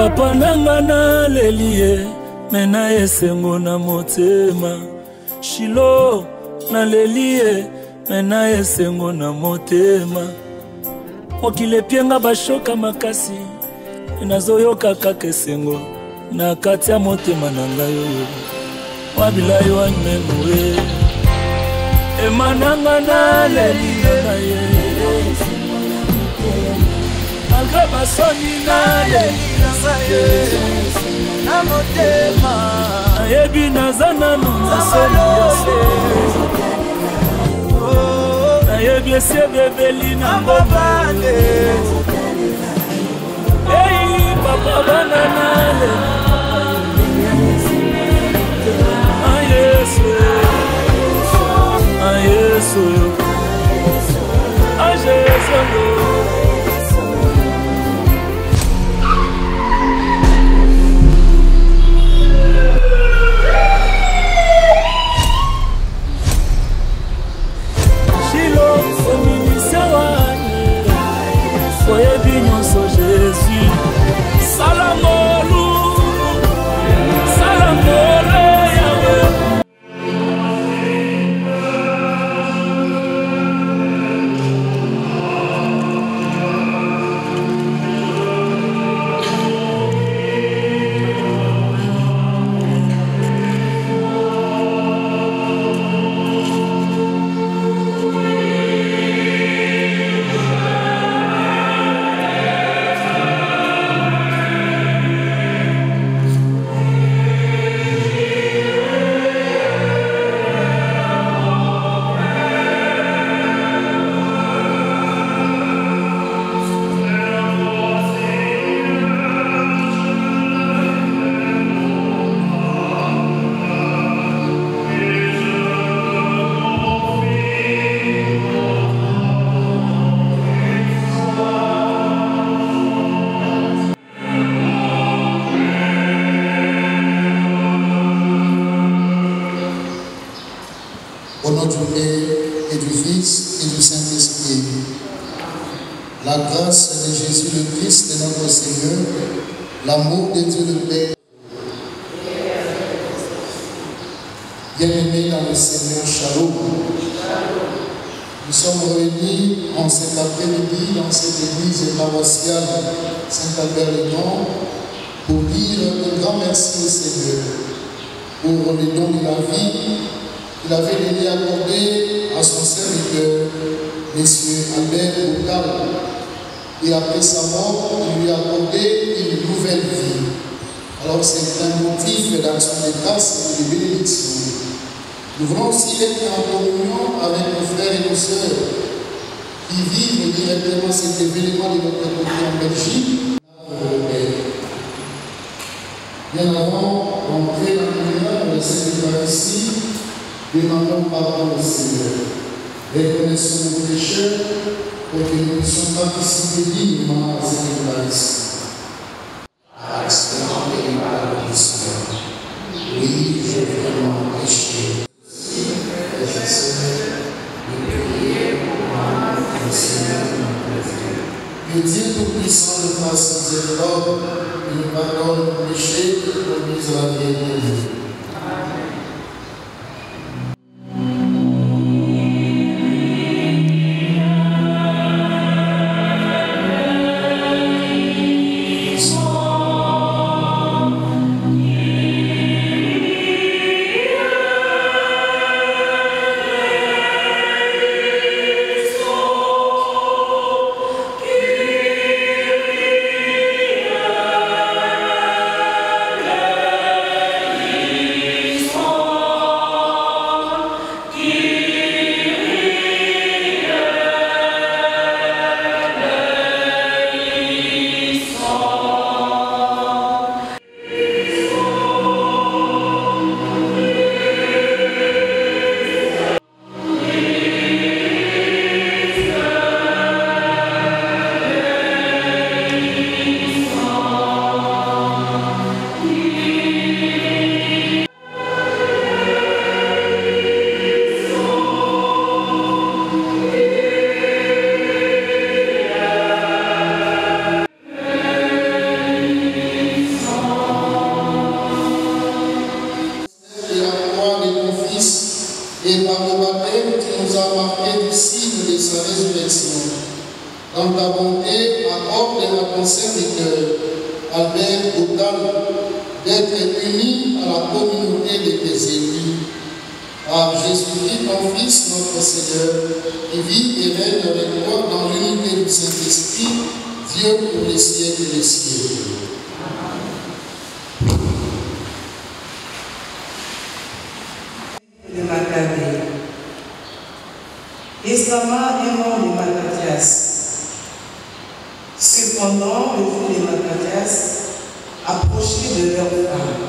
Papa nanga na lelie mena esengo na motema Shilo na lelie mena esengo na motema Okile pienga bashoka makasi Nazoyoka kaka esengo na kati ya motema na ngai oyo Wabilayi wanyemuwe Emananga na lelie na ye Malgré basoni na lelie na motema Nayebi nazana nunasoni yose Nayebi esi ebebeli na mbobale Hey papa bana nale Yesu Yesu Yesu Au nom du Père et du Fils et du Saint-Esprit, la grâce de Jésus le Christ de notre Seigneur, l'amour de Dieu le Père, bien-aimés dans le Seigneur, Shalom. Nous sommes réunis en cet après-midi dans cette église paroissiale Saint-Albert-le-Grand pour dire un grand merci au Seigneur pour le don de la vie qu'il avait donné accordé à son serviteur, M. Albert Bokal. Et après sa mort, il lui a accordé une nouvelle vie. Alors c'est un motif d'action de grâce et de bénédiction. Nous voulons aussi être en communion avec nos frères et nos sœurs qui vivent directement cet événement de notre côté en Belgique. Bien avant d'entrer dans l'univers de cette Eucharistie, demandons pardon au Seigneur. Reconnaissons nos pécheurs pour que nous puissions participer dignement à cette Eucharistie. Acceptez ma Seigneur. Oui, j'ai vraiment péché. Que Dieu Tout-Puissant nous fasse miséricorde et nous pardonne nos péchés et nous conduise à la vie éternelle. Yeah. Saint-André accorde un concert de Albert Boutal d'être uni à la communauté de tes élus. Par Jésus-Christ, ton Fils, notre Seigneur, qui vit et règne avec toi dans l'unité du Saint-Esprit, Dieu pour les siècles des siècles. De Maccabée. Récemment est mort de Matthias. Cependant, le fils de Matthias approchait de leur femme.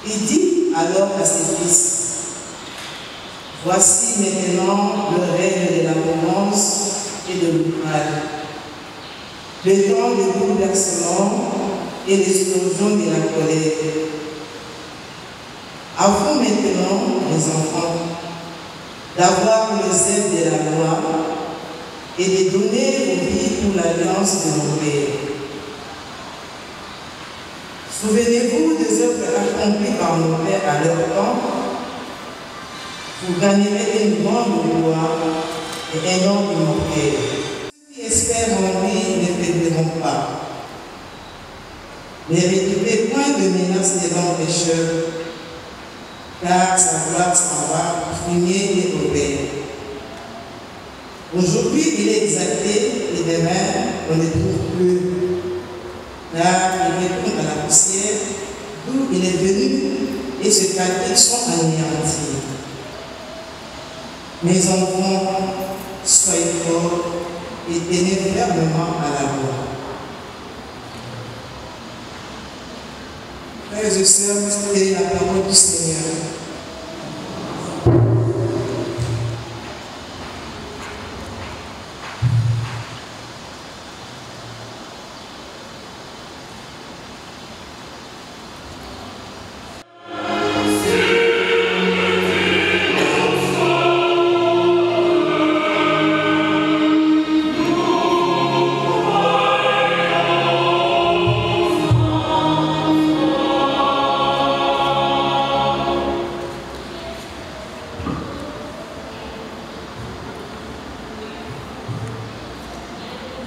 Il dit alors à ses fils, voici maintenant le règne de l'abondance et de l'ouvrage, le temps de bouleversement et l'explosion de la colère. À vous maintenant, mes enfants, d'avoir le zèle de la loi et de donner vos vies pour l'alliance de nos pères. Souvenez-vous des œuvres accomplies par nos pères à leur temps. Vous gagnerez une grande gloire et un nom immortel. Ceux qui espèrent en lui ne faibleront pas. Ne redoutez point de menaces des longs pécheurs, car sa gloire s'en va fumer et opérer. Aujourd'hui, il est exalté et demain, on ne trouve plus. Car il retourne à la poussière d'où il est venu et ses pratiques sont anéanties. Mes enfants, soyez forts et tenez fermement à la voie. Frères et sœurs, c'est la parole du Seigneur.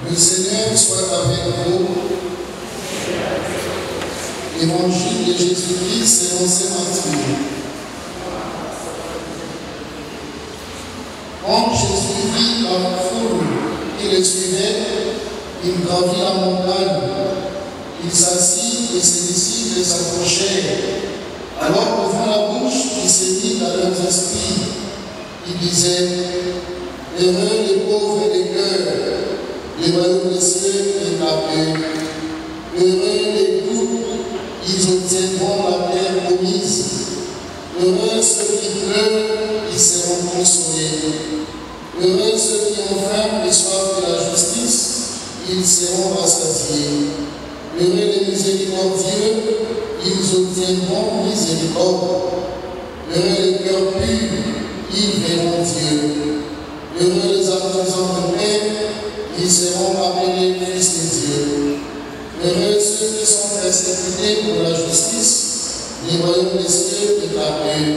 Le Seigneur soit avec vous. Évangile de Jésus-Christ selon saint Matthieu. Quand Jésus vit la foule qui le suivait, il gravit la montagne. Il s'assit et ses disciples s'approchèrent. Alors, ouvrant la bouche, il s'est dit à leurs esprits. Il disait, heureux les pauvres et les cœurs, les royaumes des cieux est à eux. Heureux les doux, ils obtiendront la terre promise. Heureux ceux qui pleurent, ils seront consolés. Heureux ceux qui ont faim et soif de la justice, ils seront rassasiés. Heureux les miséricordieux, ils obtiendront miséricorde. Heureux les cœurs purs, ils verront Dieu. Heureux les artisans de paix, ils seront appelés fils de Dieu. Heureux ceux qui sont persécutés pour la justice, les royaumes des cieux est à eux.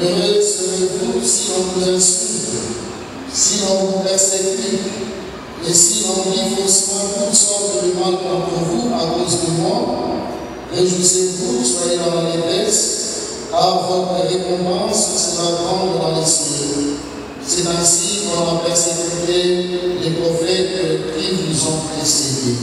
Heureux serez-vous si on vous insulte, si on vous persécute, et si on dit faussement toutes sortes de mal contre vous à cause de moi. Réjouissez-vous, soyez dans la détresse, car votre récompense sera grande dans les cieux. C'est ainsi qu'on a persécuté les prophètes qui vous ont précédés.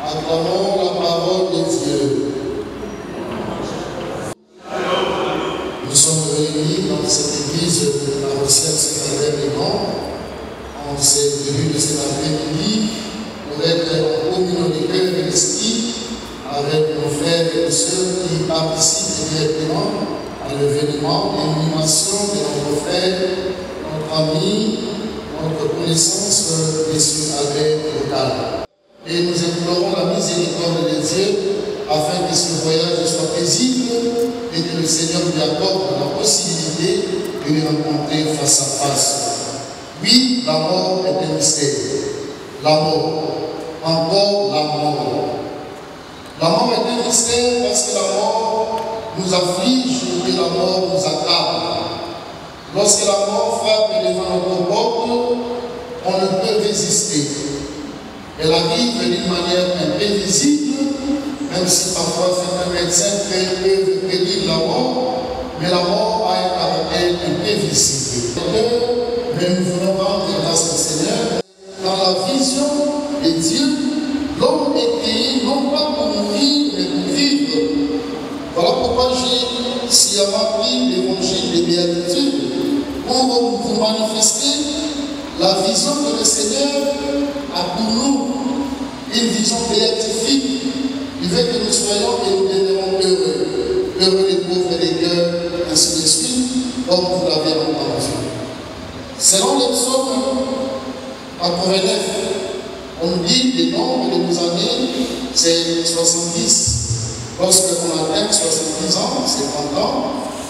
Acclamons la parole de Dieu. Nous sommes réunis dans cette église de la Paroissiale Saint-Albert-les-Monts en ce début de cet après-midi pour être en communion de cœur et d'esprit avec nos frères et nos sœurs qui participent directement à l'événement et l'animation de notre frère, notre ami, notre connaissance de M. Albert Boutal. Et nous implorons la miséricorde de Dieu afin que ce voyage soit paisible et que le Seigneur lui accorde la possibilité de le rencontrer face à face. Oui, la mort est un mystère. La mort, encore la mort. La mort est un mystère parce que la mort nous afflige et la mort nous accable. Lorsque la mort frappe devant notre porte, on ne peut résister. Elle arrive d'une manière imprévisible, même si parfois certains médecins peuvent prédire la mort, mais la mort a un caractère imprévisible. Mais nous voulons rendre grâce au Seigneur. Dans la vision de Dieu, l'homme est créé non pas pour mourir, mais pour vivre. Voilà pourquoi j'ai sciemment pris l'évangile des béatitudes pour vous manifester la vision que le Seigneur a pour nous, une vision béatifique. Il veut que nous soyons et nous deviendrons heureux. Heureux les pauvres et les cœurs, ainsi de suite, comme vous l'avez entendu. Selon les psaumes 89, on nous dit le nombre de nos années, c'est 70. Lorsqu'on atteint 70 ans, 50 ans,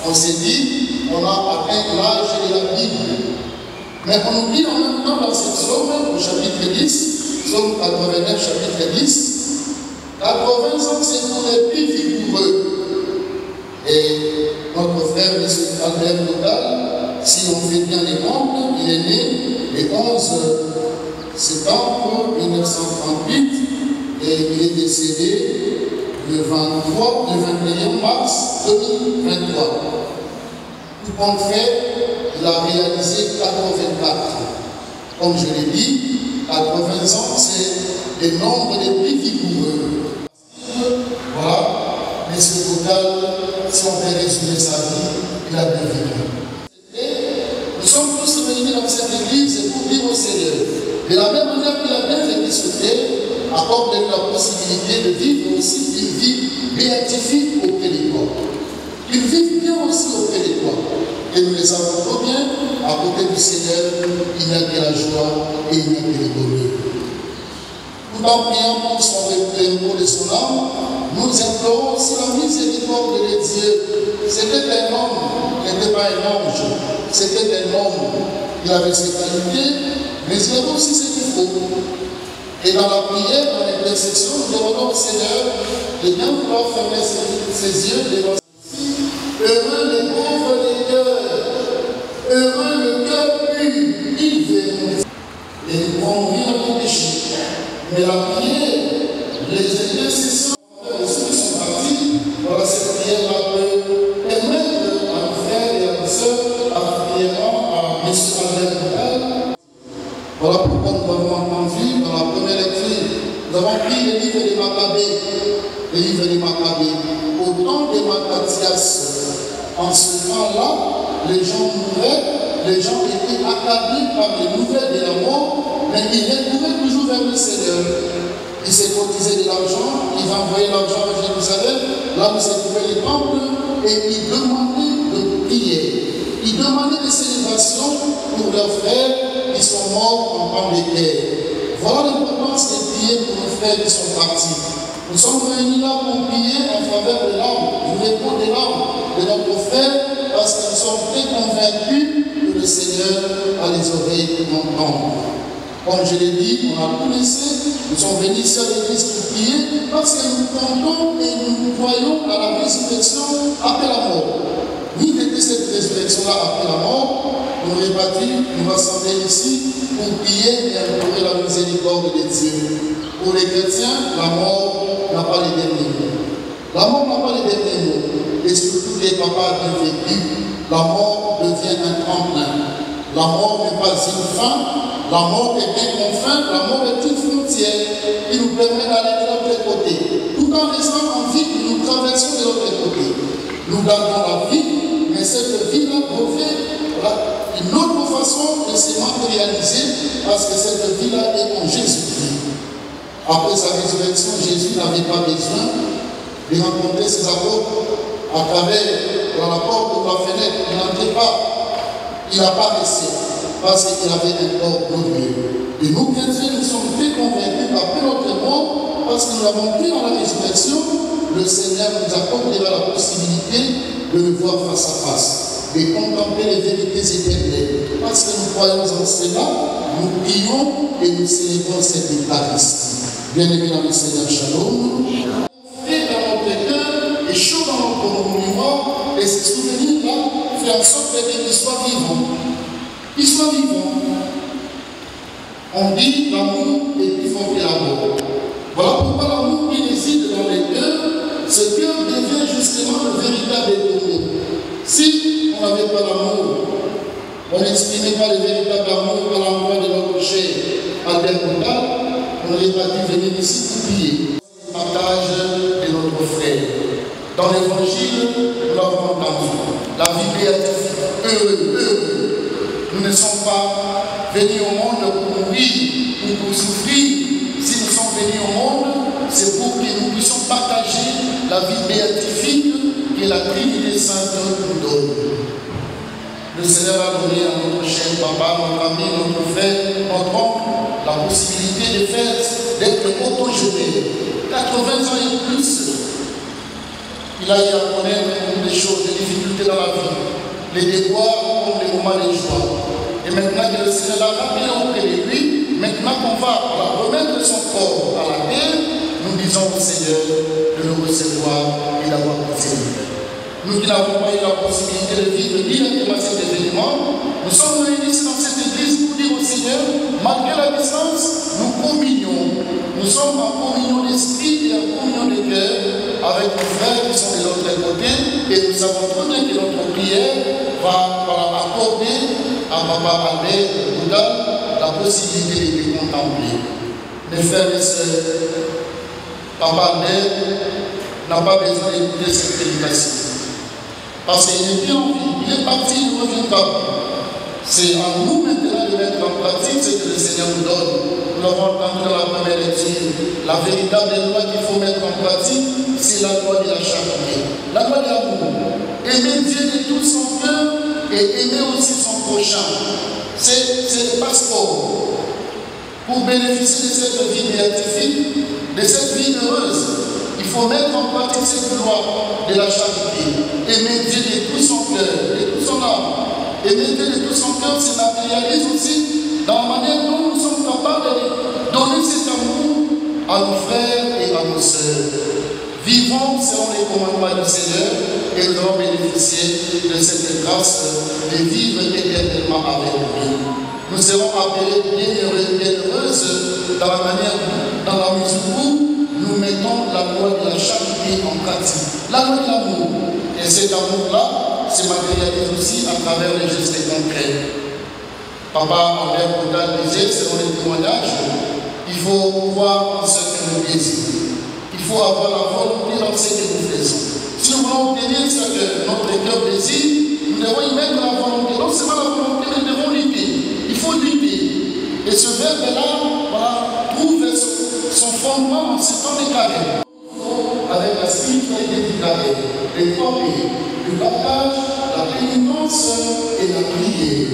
on s'est dit, on a atteint l'âge de la Bible. Mais on oublie en même temps dans cette psaume, au chapitre 10, psaume 89, chapitre 10, 80 ans, c'est pour les plus vigoureux. Et notre frère, M. Albert Local, si on fait bien les comptes, il est né le 11 septembre 1938 et il est décédé le 21 mars 2023. Tout compte fait, il a réalisé 84. Comme je l'ai dit, 80 ans, c'est le nombre des plus vigoureux. Voilà, mais ce total, si on peut résumer sa vie, il a bien vécu. Nous sommes tous réunis dans cette église pour vivre au Seigneur. De la même manière qu'il a bien vécu ce terre, accorde-lui la possibilité de vivre aussi une vie béatifique auprès de toi. Qu'ils vivent bien aussi auprès de toi. Et nous les avons trop bien, à côté du Seigneur, il n'y a que la joie et il n'y a que le bonheur. Tout en priant pour son repos de son âme, nous implorons aussi la miséricorde de Dieu. C'était un homme, il n'était pas un ange, c'était un homme. Il avait ses qualités, mais il avait aussi ses défauts. Et dans la prière, dans l'intercession, nous demandons au Seigneur de bien vouloir fermer ses yeux devant ses filles. Heureux les pauvres des cœurs, heureux le cœur pur, ils verront. Et ils vont mourir dans le péché. Mais la prière, les intercessions, ceux qui sont partis, voilà, cette prière-là peut permettre à nos frères et à nos sœurs, particulièrement à M. Albert Local. Voilà pourquoi nous avons entendu dans la première lecture, nous avons pris le livre des Maccabées, le livre des Maccabées. Au temps de Matthias, en ce temps-là, les gens mouraient, les gens étaient accablés par les nouvelles de la mort, mais ils recouraient toujours vers le Seigneur. Il s'est cotisé de l'argent, il va envoyer l'argent à Jérusalem, là où se trouvait le temple, et il demandait de prier. Il demandait des célébrations pour leurs frères qui sont morts en temps de guerre. Voilà l'importance de prier pour nos frères qui sont partis. Nous sommes réunis là pour prier en faveur de l'âme, du repos de l'âme de notre frère, parce que nous sommes très convaincus que le Seigneur a les oreilles pour entendre. Comme je l'ai dit, on a tout laissé, nous sommes venus ici à l'église pour prier, parce que nous comptons et nous croyons à la résurrection après la mort. Ni était cette résurrection-là après la mort, on aurait pas dû nous rassembler ici pour prier et implorer la miséricorde de Dieu. Pour les chrétiens, la mort n'a pas les derniers mots. La mort n'a pas les derniers mots. Et surtout les papas bien vécu, la mort devient un tremplin. La mort n'est pas une fin, la mort est bien contrainte, la mort est une frontière qui nous permet d'aller de l'autre côté. Tout en restant en vie, nous traversons de l'autre côté. Nous gardons la vie, mais cette vie-là revêt une autre façon de se matérialiser parce que cette vie-là est en Jésus-Christ. Après sa résurrection, Jésus n'avait pas besoin de rencontrer ses apôtres à travers la porte ou la fenêtre. Il n'entrait pas. Il n'a pas laissé parce qu'il avait un corps glorieux. Et nous, chrétiens, nous sommes très convaincus qu'après notre mort, parce que nous l'avons pris dans la résurrection, le Seigneur nous accordera la possibilité de le voir face à face, de contempler les vérités éternelles. Parce que nous croyons en cela, nous prions et nous célébrons cette Eucharistie. Bien-aimés dans le Seigneur, shalom. Fait dans notre cœur et chaud dans notre mémoire, et ces souvenirs-là fait en en sorte qu'ils soient vivants. Qu'ils soient vivants. On dit l'amour est plus fort que la mort. Voilà pourquoi l'amour qui réside dans les cœurs, ce cœur devient justement le véritable ennemi. Si on n'avait pas l'amour, on n'exprimait pas le véritable amour à l'endroit de notre cher Albert Boudal, on n'aurait pas dû venir ici pour prier. Partage de notre frère. Dans l'évangile, nous l'avons entendu. La vie béatifique, heureux. Nous ne sommes pas venus au monde pour mourir ou pour souffrir. Si nous sommes venus au monde, c'est pour que nous puissions partager la vie béatifique que la Trinité Sainte nous donne. Le Seigneur a donné à notre cher papa, notre ami, notre frère, notre oncle, la possibilité de faire, d'être autogéné. 80 ans et plus, il a eu à connaître des choses, des difficultés dans la vie, les déboires comme les moments de joie. Et maintenant que le Seigneur l'a rappelé auprès de lui, maintenant qu'on va remettre son corps à la terre, nous disons au Seigneur de nous recevoir et d'avoir pitié. Nous qui n'avons pas eu la possibilité de vivre directement cet événement, nous sommes réunis dans cette église pour dire au Seigneur, malgré la distance, nous communions. Nous sommes en communion d'esprit et en communion de cœur avec nos frères qui sont de l'autre côté et nous savons très bien que notre prière va accorder à Papa Albert Boudal la possibilité de les contempler. Mes frères et sœurs, Papa Albert n'a pas besoin d'écouter cette prédication. Parce qu'il n'est plus en vie, il est parti, il ne revient pas. C'est à nous maintenant de mettre en pratique ce que le Seigneur nous donne. Nous l'avons entendu dans la première lecture. La véritable loi qu'il faut mettre en pratique, c'est la loi de la charité. La loi de l'amour. Aimer Dieu de tout son cœur et aimer aussi son prochain. C'est le passeport. Pour bénéficier de cette vie béatifique, de cette vie heureuse, il faut mettre en pratique cette loi de la charité. Aimer Dieu de tout son cœur, de toute son âme. Aimer Dieu de tout son cœur se matérialise aussi dans la manière dont nous sommes capables de donner cet amour à nos frères et à nos sœurs. Vivons selon les commandements du Seigneur et nous allons bénéficier de cette grâce de vivre éternellement avec lui. Nous serons appelés bienheureux, bienheureuses dans la manière, dans la mesure où nous mettons la loi de la charité en pratique, la loi de l'amour. Et cet amour-là se matérialise aussi à travers les gestes concrets. Papa Albert Boudal disait, selon les témoignages, il faut croire en ce que nous désirons. Il faut avoir la volonté dans ce que nous faisons. Si nous voulons obtenir ce que notre cœur désire, nous devons y mettre la volonté. Non seulement la volonté, mais nous devons lutter. Il faut lutter. Et ce verbe-là, voilà, trouve son fondement en ce temps de carême. Avec la spiritualité du carême, les former, le partage, la pénitence et la prière.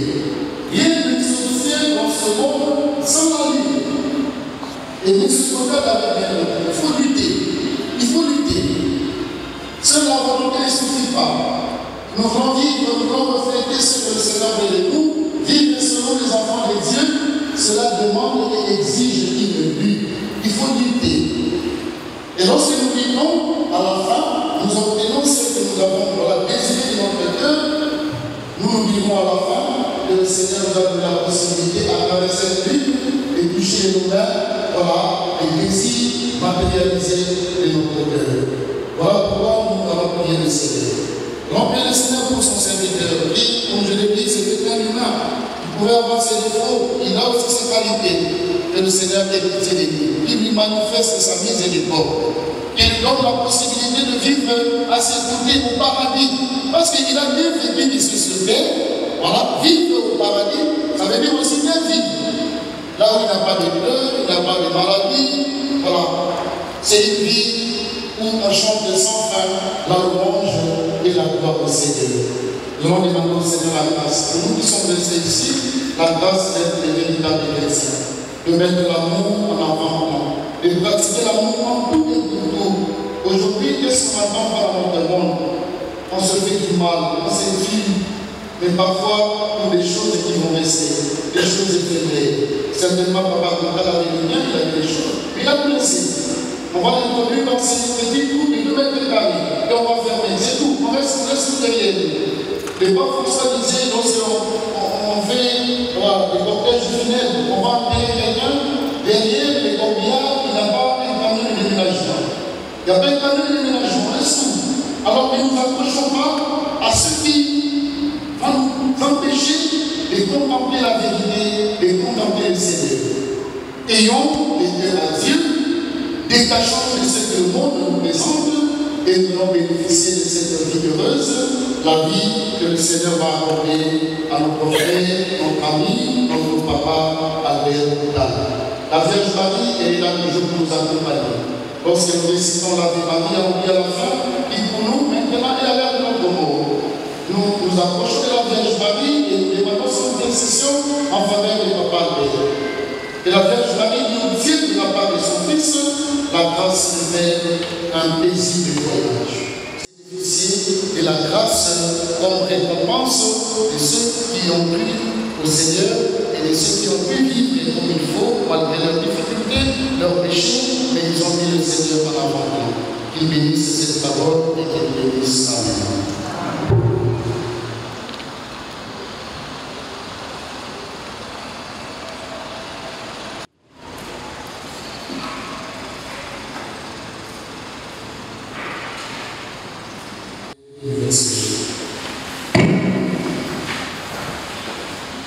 Rien ne s'obtient dans ce monde sans la lutte. Et nous sommes avec elle. Il faut lutter. Il faut lutter. Seule la volonté ne suffit pas. Nous voulons vivre, nous voulons refléter ce que le Seigneur veut de nous. Vivre selon les enfants de Dieu, cela demande et exige une lutte. Il faut lutter. Et lorsque nous vivons, à la fin, nous obtenons ce que nous avons désiré de notre cœur. Nous vivons à la fin que le Seigneur nous a donné la possibilité, à travers cette lutte, de toucher nos mains, voilà, les désirs matérialisés de notre cœur. Voilà pourquoi nous allons prier le Seigneur. Remplir le Seigneur pour son serviteur. Et, comme je l'ai dit, c'était un humain. Il pouvait avoir ses défauts, il a aussi ses qualités. Que le Seigneur ait pitié de lui. Il lui manifeste sa miséricorde. Il lui donne la possibilité de vivre à ses côtés au paradis. Parce qu'il a bien vécu ici sur terre. Voilà, vivre au paradis, ça veut dire aussi bien vivre. Là où il n'a pas de peur, il n'a pas de maladie. Voilà. C'est une vie où on chante sans fin la louange et la gloire au Seigneur. Nous allons demander au Seigneur la grâce. Pour nous qui sommes restés ici, la grâce d'être les véritables chrétiens. De mettre l'amour en avant, de pratiquer l'amour en tout et pour tout. Aujourd'hui, qu'est-ce qu'on attend par notre monde? On se fait du mal, on s'inflige, mais parfois pour des choses qui vont rester, des choses éphémères. Certainement, Papa Boudal avait le bien, il a vu des choses, mais il a blessé. On va l'introduire dans ces petits groupes de 2 mètres carrés, et on va fermer, c'est tout, on reste derrière. Le pape François disait, lorsqu'on fait voilà, des cortèges funèbres, on va enterrer quelqu'un, derrière les corbillards, il n'y a pas un camion de déménagement. Il n'y a pas un camion de déménagement, on reste où? Alors ne nous accrochons pas à ce qui va nous empêcher de contempler la vérité, de contempler le Seigneur. Ayons les yeux à Dieu, détachons de ce que le monde nous présente et nous allons bénéficier de cette vie heureuse, la vie que le Seigneur va accorder à nos frères, nos amis, notre papa Albert Boudal. La Vierge Marie est là toujours pour nous accompagner. Lorsque nous récitons l'Ave Maria, on dit à la fin, qui pour nous maintenant est à l'heure de notre mort. Nous nous approchons de la Vierge Marie et nous demandons son intercession en faveur de papa Albert. Et la Vierge Marie nous dit de la part de son Fils la grâce humaine, un paisible voyage. C'est de la grâce comme récompense de ceux qui ont cru au Seigneur et de ceux qui ont pu vivre comme il faut, malgré leurs difficultés, leurs péchés, mais ils ont mis le Seigneur en avant. Qu'il bénisse cette parole et qu'il bénisse. Amen.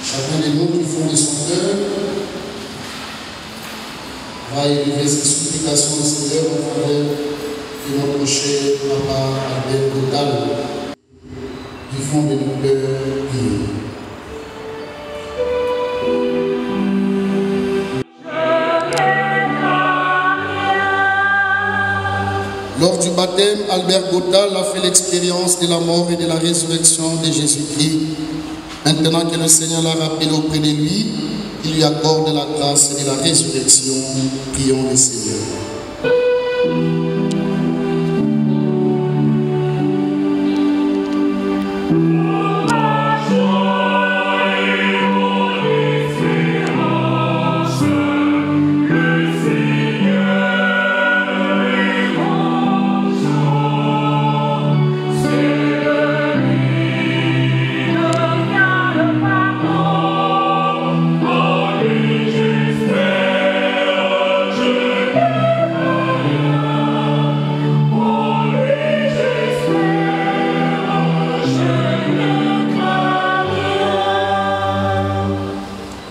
Chacun de nous du fond de son cœur va élever ses supplications au Seigneur en faveur de notre cher papa Albert Boudal, du fond de nos cœurs purs. Lors du baptême, Albert Boudal a fait l'expérience de la mort et de la résurrection de Jésus-Christ. Maintenant que le Seigneur l'a rappelé auprès de lui, il lui accorde la grâce de la résurrection. Prions le Seigneur.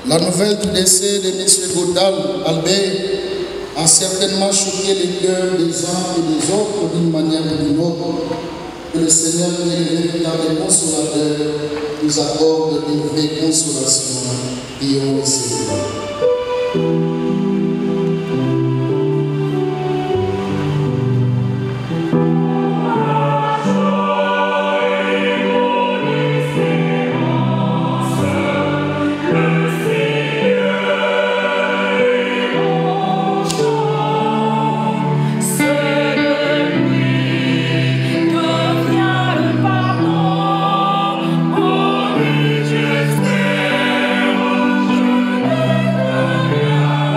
La nouvelle du décès de M. Boudal, Albert, a certainement choqué les cœurs des uns et des autres d'une manière ou d'une autre. Que le Seigneur, qui est le véritable consolateur, nous accorde une vraie consolation. Prions le Seigneur. Yeah.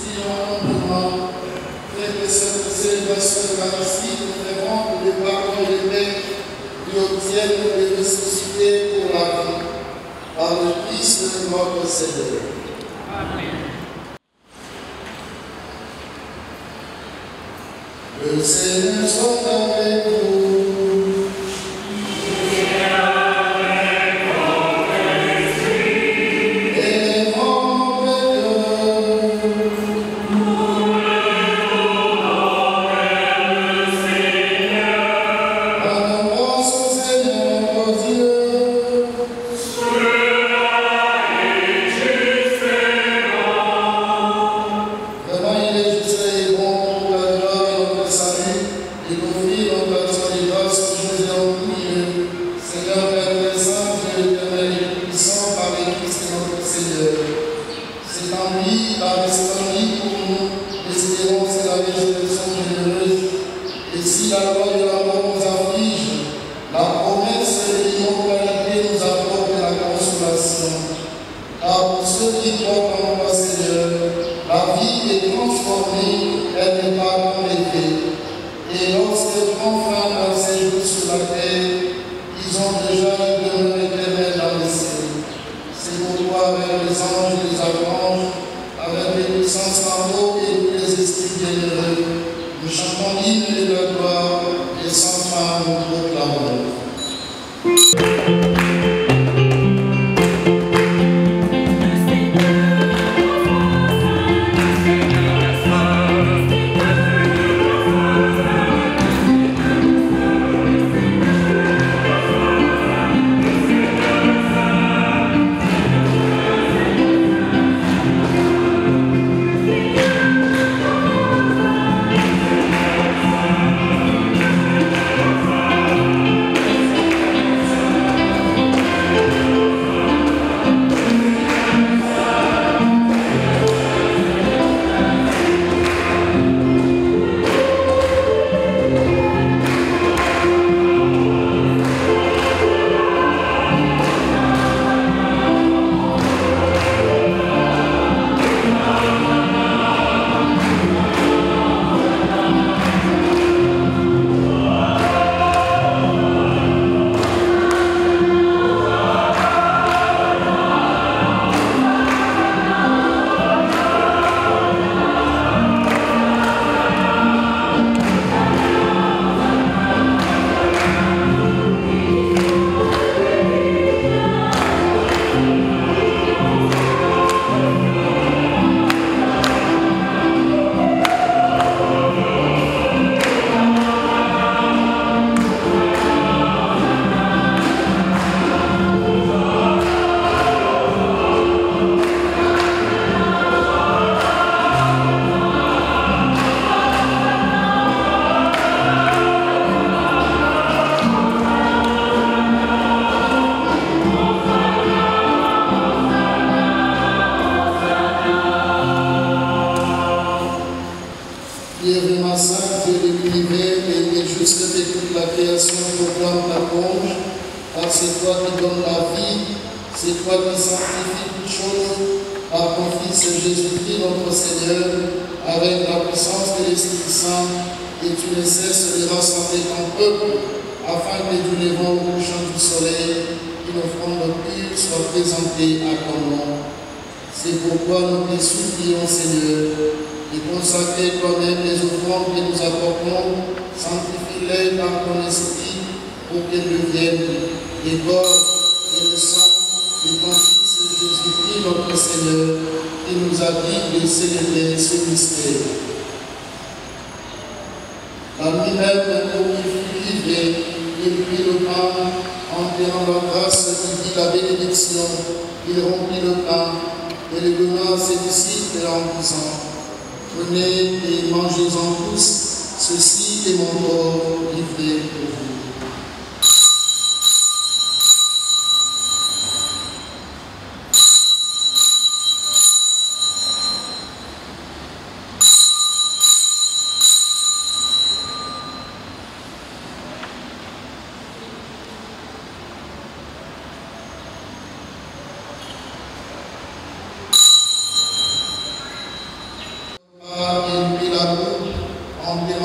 supplions humblement, fais que cette célébration eucharistique révérende le pardon et le paix lui obtienne de ressusciter pour la vie. Par le Christ notre Seigneur. Amen. Le Seigneur soit avec vous.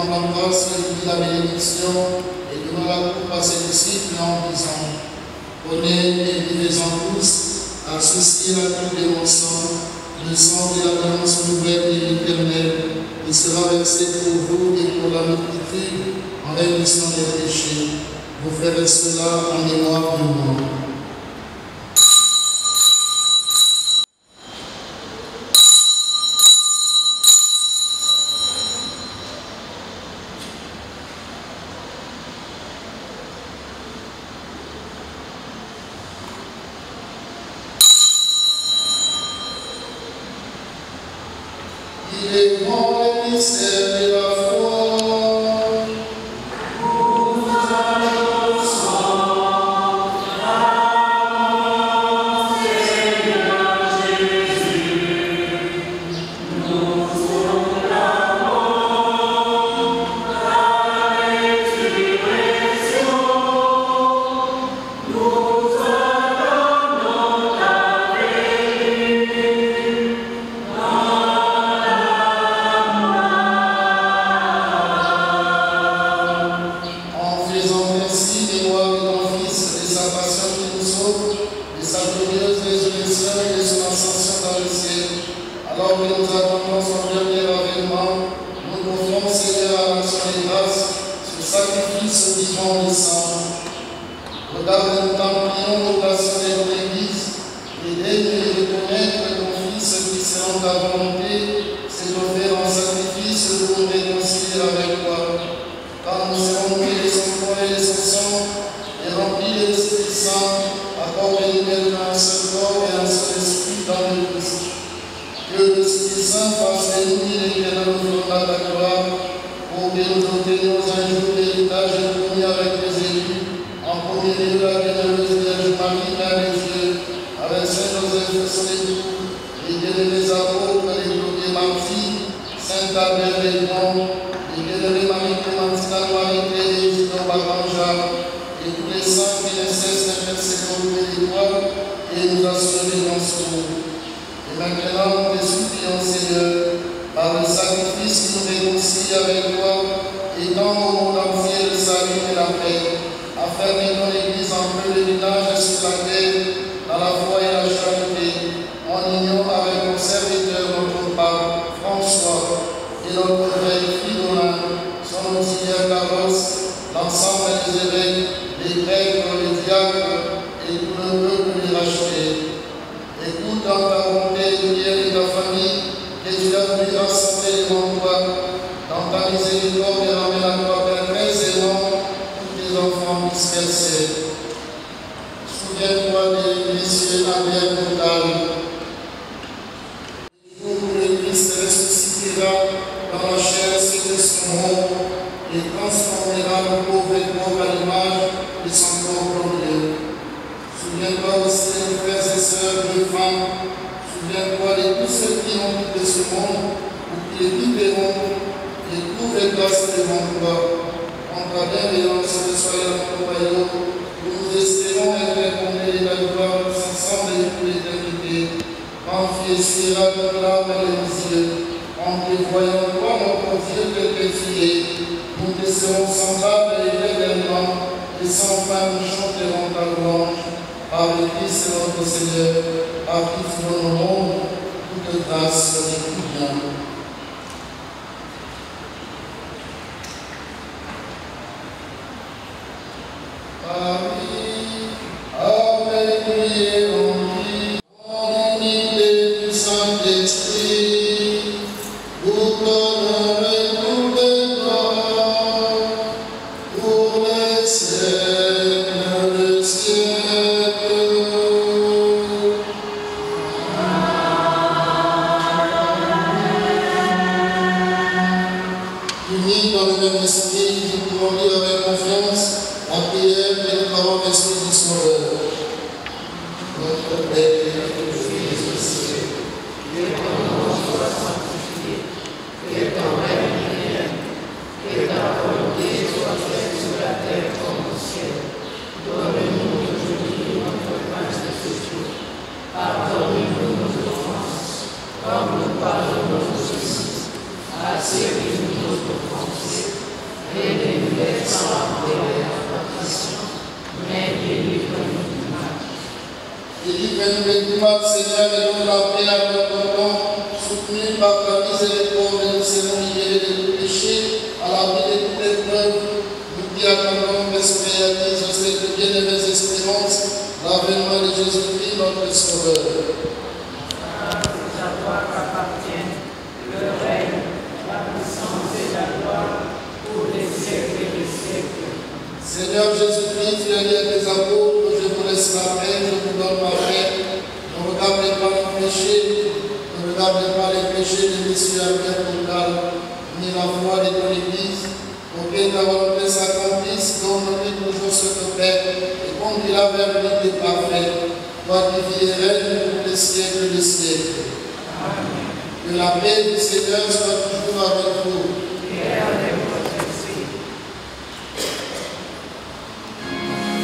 prendre en grâce et la bénédiction et donnons la coupe à ses disciples en disant: prenez et vivez-en tous, associez la coupe de mon sang, le sang de l'alliance nouvelle et éternelle, qui sera versé pour vous et pour la multitude en rémission des péchés. Vous ferez cela en mémoire de moi. Il est grand le mystère de la foi. Pardonne-nous nos offenses, à servir nos offenses, Délivre-nous du mal, Seigneur, et donne la paix à notre nom, soutenu par ta miséricorde, nous serons libérés de tout péché, à l'abri de toutes les preuves. Nous qui attendons, espératise, cette bien-aimée espérance, l'avènement de Jésus-Christ, notre Sauveur. Seigneur Jésus-Christ, tu as dit à tes apôtres, je vous laisse la paix, je vous donne ma paix. Ne regardez pas nos péchés, ne regardez pas les péchés de messieurs Albert Total, ni la foi de ton Église, pour que ta volonté s'accomplisse, donne-nous toujours ce que Père, et conduis-la vers une vie parfaite, toi qui vis et règnes pour les siècles des siècles. Amen. Que la paix du Seigneur soit toujours avec vous. Et avec votre esprit. Amen.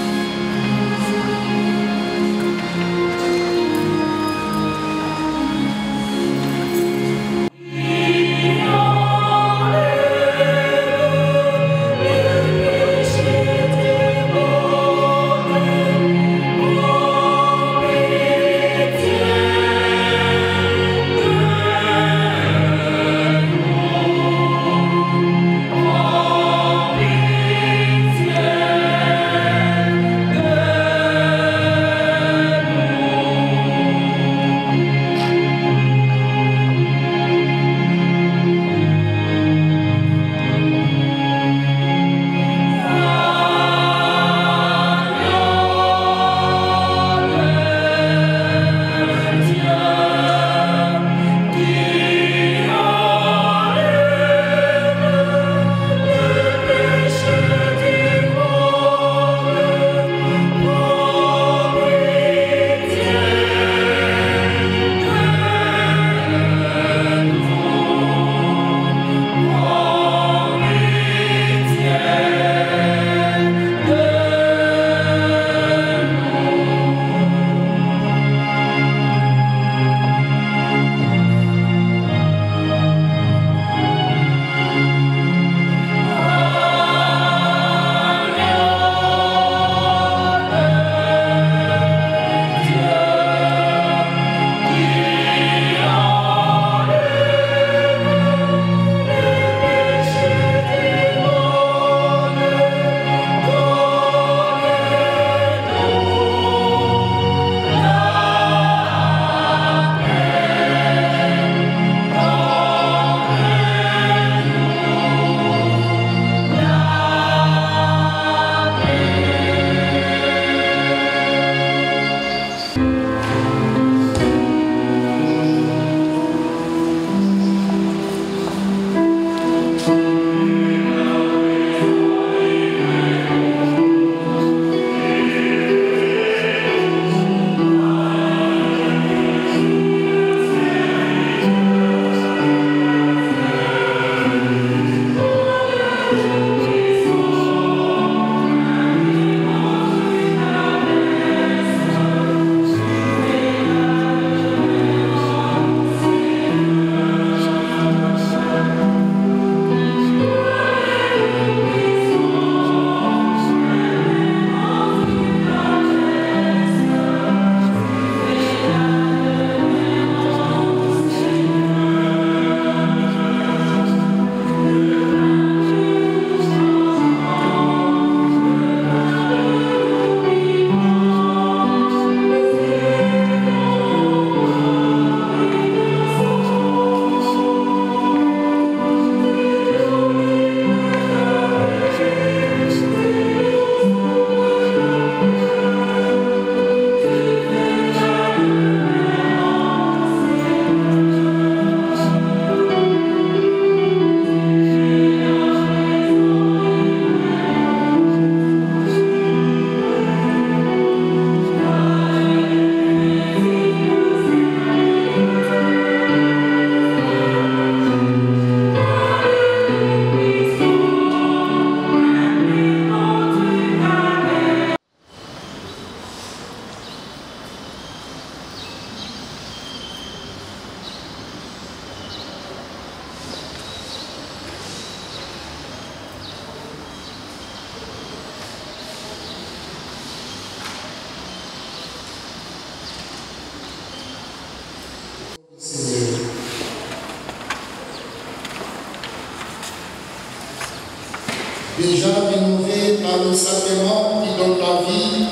déjà rénové par le sacrement qui donne la vie,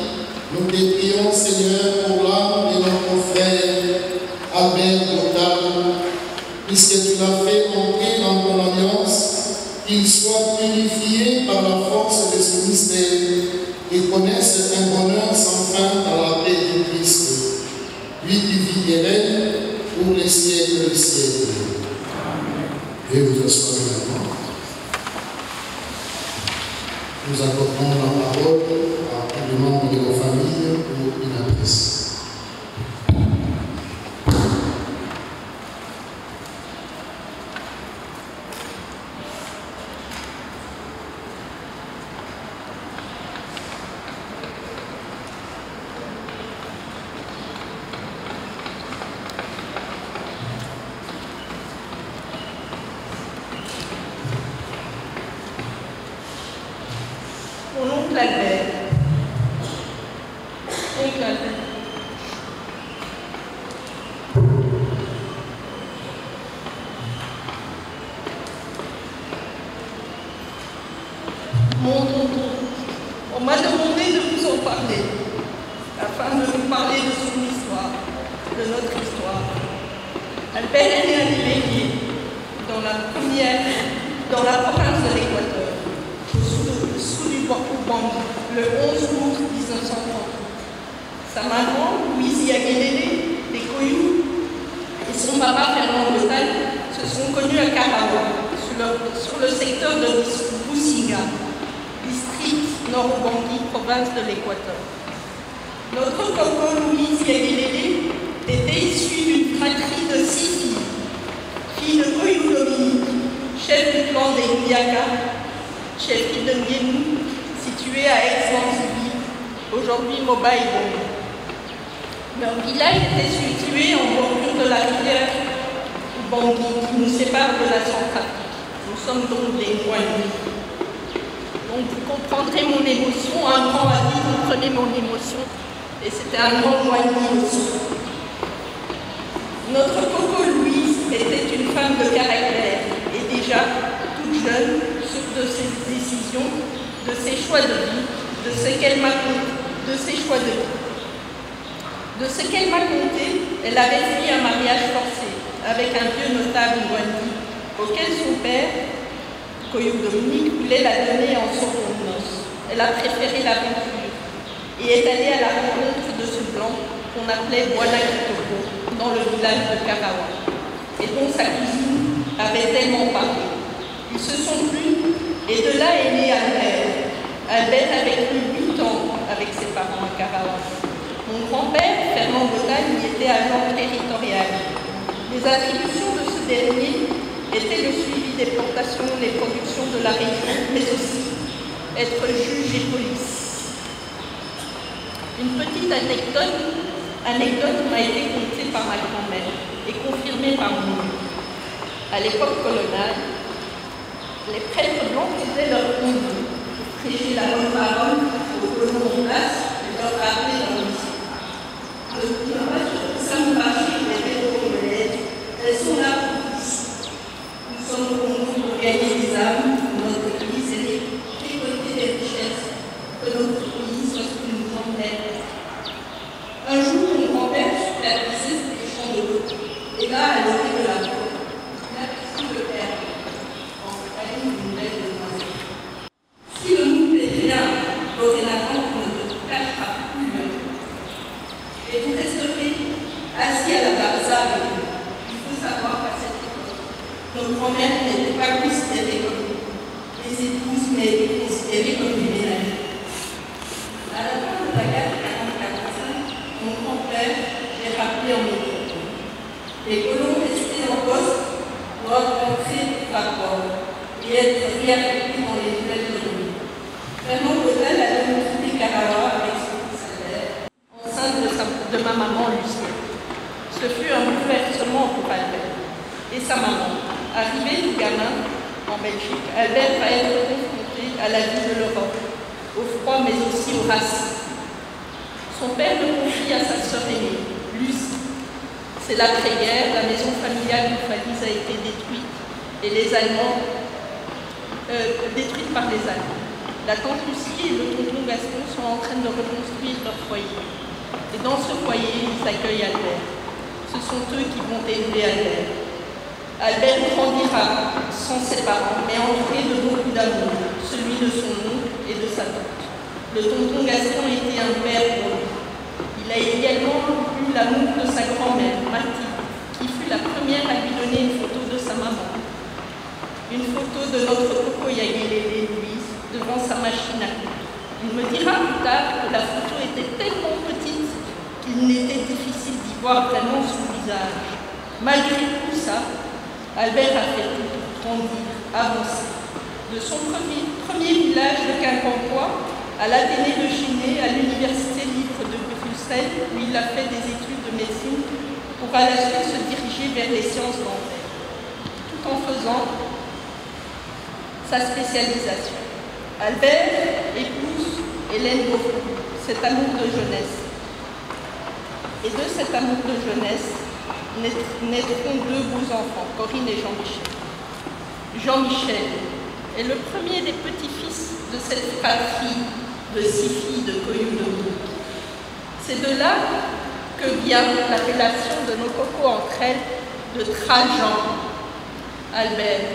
nous te prions, Seigneur, pour l'âme de notre frère Albert Godal, puisque tu l'as fait entrer dans ton alliance, qu'il soit purifié par la force de ce mystère et connaisse un bonheur sans fin dans la paix du Christ. Lui qui vit et règne pour les siècles des siècles. Et vous asseoir maintenant. Nous accordons la parole à tous les membres de nos familles pour une adresse. Mon oncle Albert. Oncle Albert. Mon tonton. On m'a demandé de vous en parler, afin de vous parler de son histoire, de notre histoire. Albert est né à Libéry, dans la province de l'Équateur, sous du Bangui, le 11 août 1930. Sa maman, Louise Yaguélélé, des Koyou, et son papa, Fernand Bretagne, se sont connus à Karawa, sur le secteur de Boussinga, district nord-Bangui, province de l'Équateur. Notre coco, Louise Yaguélélé, était issue d'une fratrie de 6 filles, fille de Koyou Dominique, chef du clan des Ndiaka, chef de Ndiénou, situé à Aix-en-Provence, aujourd'hui Moba-Ibongo. Leur village était situé en bordure de la rivière Bangui, qui nous sépare de la Centrafrique. Nous sommes donc des Moinis. Donc vous comprendrez mon émotion. Un grand a dit, vous prenez mon émotion. Et c'était un grand Moini aussi. Notre coco Louise était une femme de caractère et déjà toute jeune, sûre de ses décisions, de ses choix de vie, de ce qu'elle m'a conté, de ses choix de vie. De ce qu'elle m'a conté, elle avait fui un mariage forcé avec un vieux notable Mwandi, auquel son père, Koyou Dominique, voulait la donner en seconde noces. Elle a préféré l'aventure et est allée à la rencontre de ce blanc qu'on appelait Bwana Kitoko, dans le village de Karawa, et dont sa cousine avait tellement parlé. Ils se sont pris, et de là est né Albert. Albert avait eu 8 ans avec ses parents à Karawa. Mon grand-père, Fernand Bretagne, y était agent territorial. Les attributions de ce dernier étaient le suivi des plantations, les productions de la région, mais aussi être juge et police. Une petite anecdote m'a été contée par ma grand-mère et confirmée par mon oncle. À l'époque coloniale, les prêtres blancs faisaient leur conduit, prêcher la bonne parole aux colons en place et leur rappeler leur mission. Ça me marche, les vélos congolaises, elles sont là pour tous. Nous sommes conduits pour gagner des âmes pour notre église et récolter des richesses, que notre pays soit une grande aide. Un jour, mon grand-père supervisait des champs de l'eau, et là, à l'orée de la côte, il a pris le père en compagnie d'une belle demoiselle. Si le monde est bien, dorénavant, on ne te cachera plus le. Et vous resterez assis à la barza avec nous. Il faut savoir qu'à cette époque, nos grand-mères n'étaient pas considérées comme des épouses, mais considérées comme des ménagères. À la fin de la guerre de 1945, mon grand-père est rappelé en métropole. Les colons restés en poste doivent rentrer par bord et être réaffectés dans les nouvelles colonies. Fernand Bretagne a donc quitté Karawa avec son fils Albert, enceinte de ma maman Lucie. Ce fut un bouleversement pour Albert et sa maman. Arrivé du gamin en Belgique, Albert va être confronté à la vie de l'Europe, au froid mais aussi au racisme. Son père le confie à sa sœur aînée, Lucie. C'est l'après-guerre, la maison familiale du Falise a été détruite et les Allemands détruites par les Allemands. La tante Lucie et le tonton Gaston sont en train de reconstruire leur foyer. Et dans ce foyer, ils accueillent Albert. Ce sont eux qui vont élever Albert. Albert grandira sans ses parents, mais entouré de beaucoup d'amour, celui de son oncle et de sa tante. Le tonton Gaston était un père pour lui. Il a également eu l'amour de sa grand-mère, Mathilde, qui fut la première à lui donner une photo de sa maman. Une photo de notre Coco Yaguélé Louise devant sa machine à coudre. Il me dira plus tard que la photo était tellement petite qu'il n'était difficile d'y voir vraiment son visage. Malgré tout ça, Albert a fait tout pour grandir, avancer. De son premier village de Quincampoix à l'Athénée de Chimay, à l'Université libre de Bruxelles, où il a fait des études de médecine pour à la suite se diriger vers les sciences dentaires, tout en faisant sa spécialisation. Albert épouse Hélène Beaufort, cet amour de jeunesse. Et de cet amour de jeunesse naîtront deux beaux enfants, Corinne et Jean-Michel. Jean-Michel est le premier des petits-fils de cette fratrie de 6 filles de Coyou-Dominique. C'est de là que vient l'appellation de nos cocos entre elles de Trajan. Albert.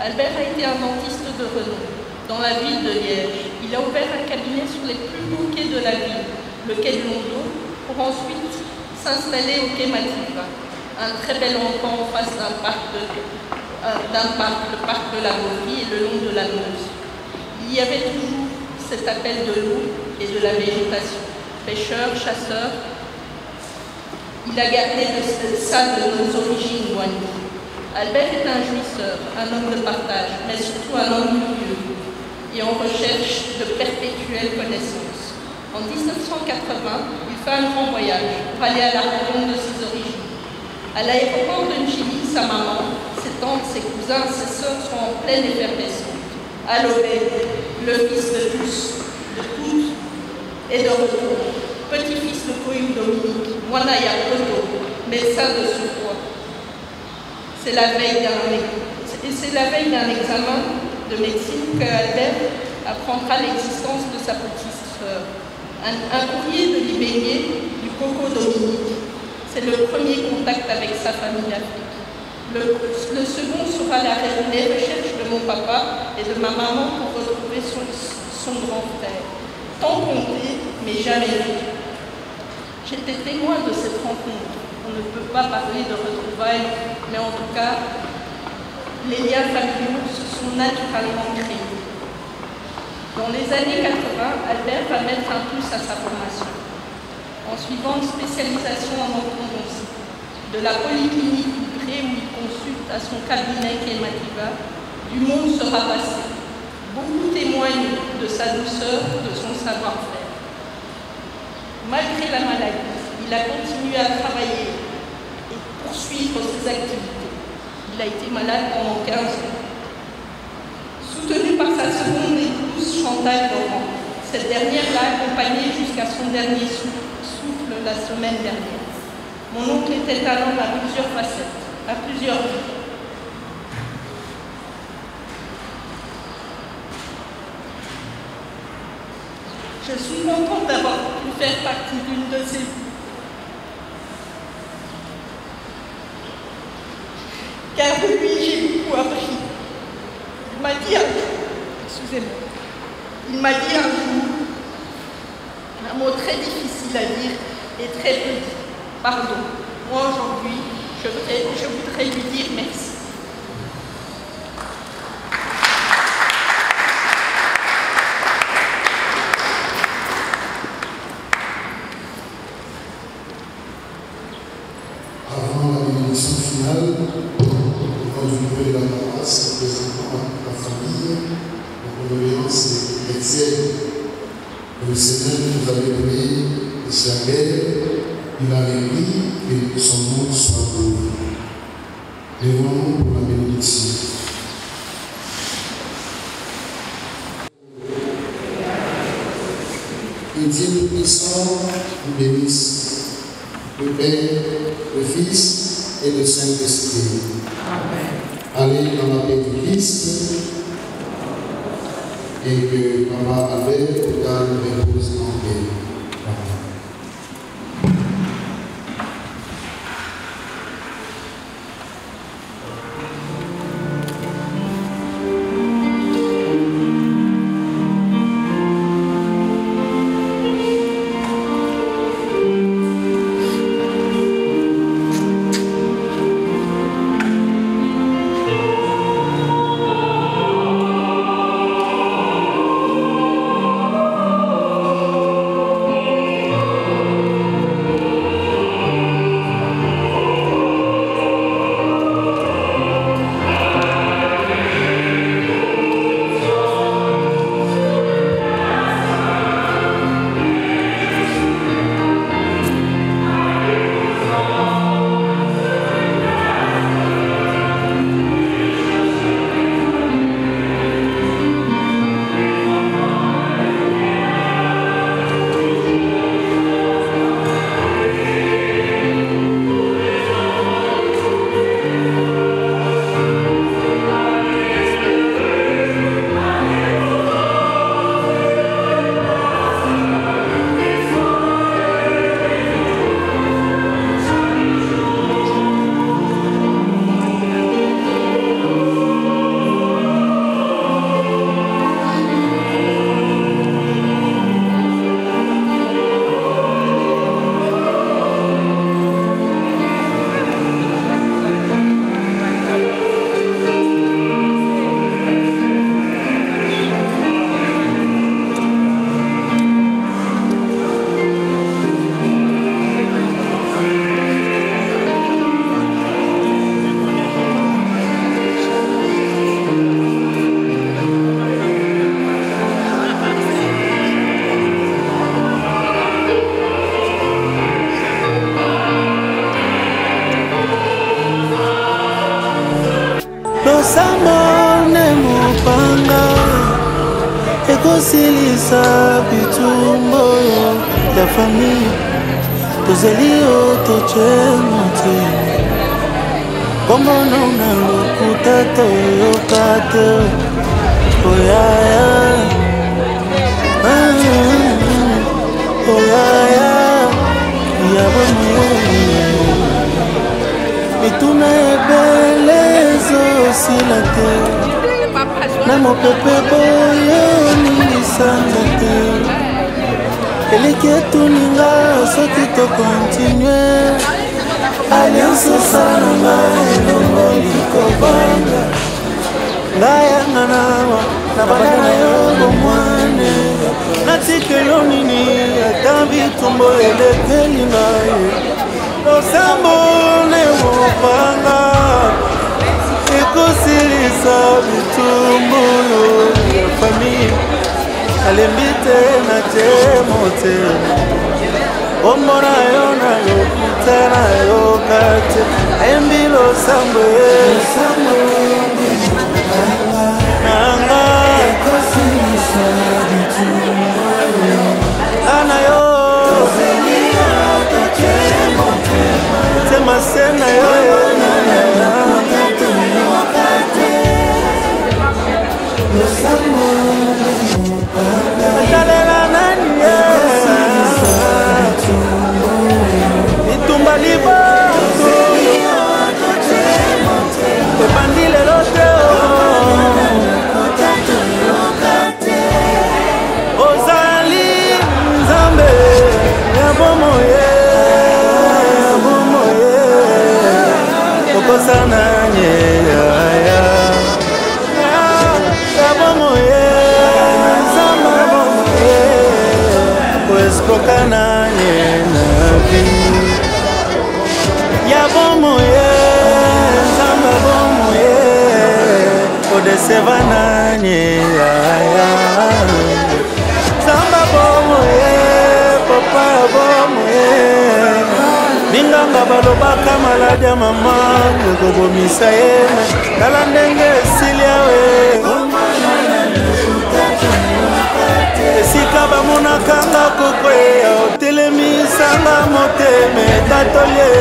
Albert a été un dentiste de renom dans la ville de Liège. Il a ouvert un cabinet sur les plus beaux quais de la ville, le quai de Londo, pour ensuite s'installer au quai Mativa, un très bel endroit en face d'un parc, le parc de la Beauvie et le long de la Meuse. Il y avait toujours cet appel de l'eau et de la végétation. Pêcheur, chasseur, il a gardé ça de nos origines lointaines. Albert est un jouisseur, un homme de partage, mais surtout un homme curieux et en recherche de perpétuelles connaissances. En 1980, il fait un grand voyage pour aller à la rencontre de ses origines. À l'aéroport de Njili, sa maman, ses tantes, ses cousins, ses sœurs sont en pleine effervescence. Alobé, le fils de tous, de toutes, est de retour. Petit-fils de Coyou-Dominique, Moanaya Poto, médecin de surpoids. C'est la veille d'un examen de médecine que Albert apprendra l'existence de sa petite sœur. Un courrier de Libénier du Coco Dominique. C'est le premier contact avec sa famille d'Afrique. Le second sera les recherches de mon papa et de ma maman pour retrouver son grand frère. Tant compté, mais jamais vu. J'étais témoin de cette rencontre. On ne peut pas parler de retrouvailles, mais en tout cas, les liens familiaux se sont naturellement créés. Dans les années 80, Albert va mettre un plus à sa formation. En suivant une spécialisation en orthodontie, de la polyclinique du Gré où il consulte à son cabinet qui est Mativa, du monde sera passé. Beaucoup témoignent de sa douceur, de son savoir-faire. Malgré la maladie, il a continué à travailler et poursuivre ses activités. Il a été malade pendant 15 ans. Soutenu par sa seconde épouse, Chantal Laurent, cette dernière l'a accompagné jusqu'à son dernier souffle la semaine dernière. Mon oncle était un homme à plusieurs facettes, à plusieurs vies. Je suis contente d'avoir pu faire partie d'une de ces vies. Car de lui, j'ai beaucoup appris. Il m'a dit un jour, excusez-moi, il m'a dit un jour, un mot très difficile à dire et très peu dit, pardon. Moi aujourd'hui, je voudrais lui dire merci. Avant la bénédiction finale, quand je voudrais la paroisse, présentant la famille, la condoléance chrétienne, le Seigneur nous avait donné de sa guerre, il a réuni que son nom soit loué. Lèvons-nous pour la bénédiction. Que Dieu Tout-Puissant nous bénisse, le Père, le Fils et le Saint-Esprit. Amen. Allez dans la paix du Christ. et que Maman Albert Bouddane repose en paix. Ekosilisa bitumbo ya famille tozelio tochemote komono na lokuta toyokate oyaya oyaya yabomoye mituna ebelezo silate na mopepe boyo nilisanga te eleki etuninga soki tokontinue alliance osalanga elongo likobanga ngayanga nawa na bana na yo bomwane natikelo nini ata bitumbo elekeli ngai losambo ne mopanga ekosilisa bitumbu ya famille alembi te na temo te omona yo na lokuta na yoka te ayembi losambo nanga ekosilisa bitumbu ana yo tema sena yo itumba liboso ebandi lelo te ozali nzambe ya bomoye okosana nye yaya bomoye nzambe bomoye oesprokana nye na vi ya bomoye nzambe bomoye odesevana nye yaya nzambe bomoye papa bomoye binganga balobaka maladi ya mama ekobomisa ye tala ndenge esili yawe esika bamonakanga kokweya otelemisanga moteme tatolie